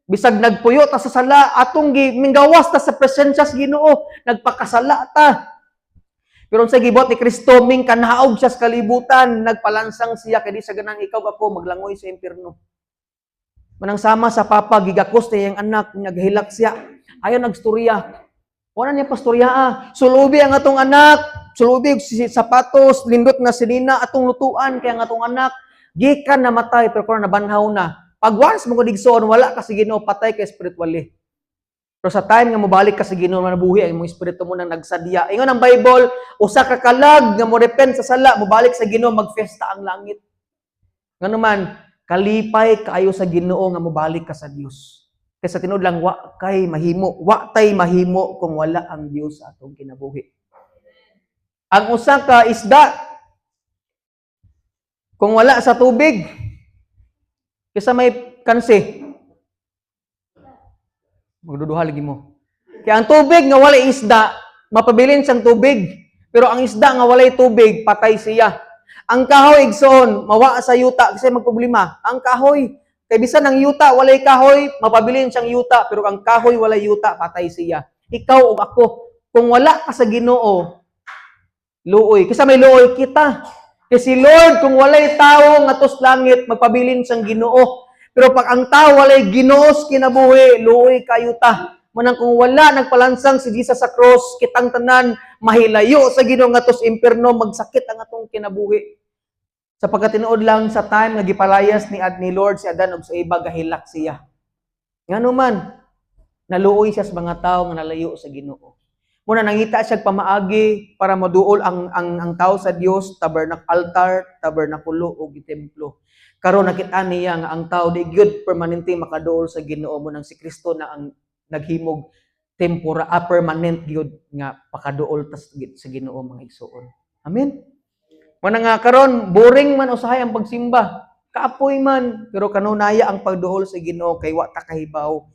Bisag nagpuyo ta sa sala, atong minggawas ta sa presensya sa Ginoo, nagpakasala ta. Pero sa gibot ni Kristo, ming kanaog siya sa kalibutan, nagpalansang siya, kaya di sa ganang ikaw ako, maglangoy sa impyerno. Manang sama sa papa, gigakos na yung anak, naghilak siya. Ayaw nagstorya. Wala niya pastorya. Sulubi ang atong anak, sulubi sapatos, lindot nga sinina, atong lutuan, kaya ang atong anak, gikan na matay, pero kung nabanhaw na. Pag once mo kudigsoon, wala ka sa Ginoo, patay ka spiritually. Pero sa time nga mobalik ka sa Ginoo na nabuhi, ang mga espiritu mo nang nagsadya. Ingon ang Bible, usa ka kalag nga mo repent sa sala, mobalik sa Ginoo, magfesta ang langit. Ngano man, kalipay kaayo sa Ginoo nga mobalik ka sa Dios. Kaysa tinud lang wa tay mahimo kung wala ang Dios sa atong kinabuhi. Ang usa ka isda kung wala sa tubig, kaysa may kansi, magduduha lagi mo. Kaya ang tubig nga walay isda, mapabilin siyang tubig. Pero ang isda nga walay tubig, patay siya. Ang kahoy, igsoon, mawa sa yuta kasi magproblema. Ang kahoy, kay bisan ang yuta, walay kahoy, mapabilin siyang yuta. Pero ang kahoy, walay yuta, patay siya. Ikaw o ako, kung wala ka sa Ginoo, luoy. Kasi may luoy kita. Kasi Lord, kung walay tao nga tos langit, magpabilin siyang Ginoo. Pero pag ang tao walay Ginoos kinabuhi, luoy kayo ta. Manang kung wala nagpalansang si Jesus sa cross, kitang tanan mahilayo sa Ginoo nga tos impierno, magsakit ang atong kinabuhi. Sapagkat tinuod lang sa time nga gipalayas ni Lord si Adan ug sa iba gahilak siya. Ngano man naluoy siya sa mga tao nga nalayo sa Ginoo. Muna nangita siya pamaagi para maduol ang tao sa Dios, altar, tabernakulo o templo. Karon nakita niya nga ang tao di gyud permanente makaduol sa Ginoo mo nang si Kristo na ang naghimog permanent gyud nga pakaduol ta sa Ginoo mga igsoon. Amen. Muna nga karon boring man usahay ang pagsimba. Kaapoy man pero kanunaya ang pagduol sa Ginoo kay wa ta kahibaw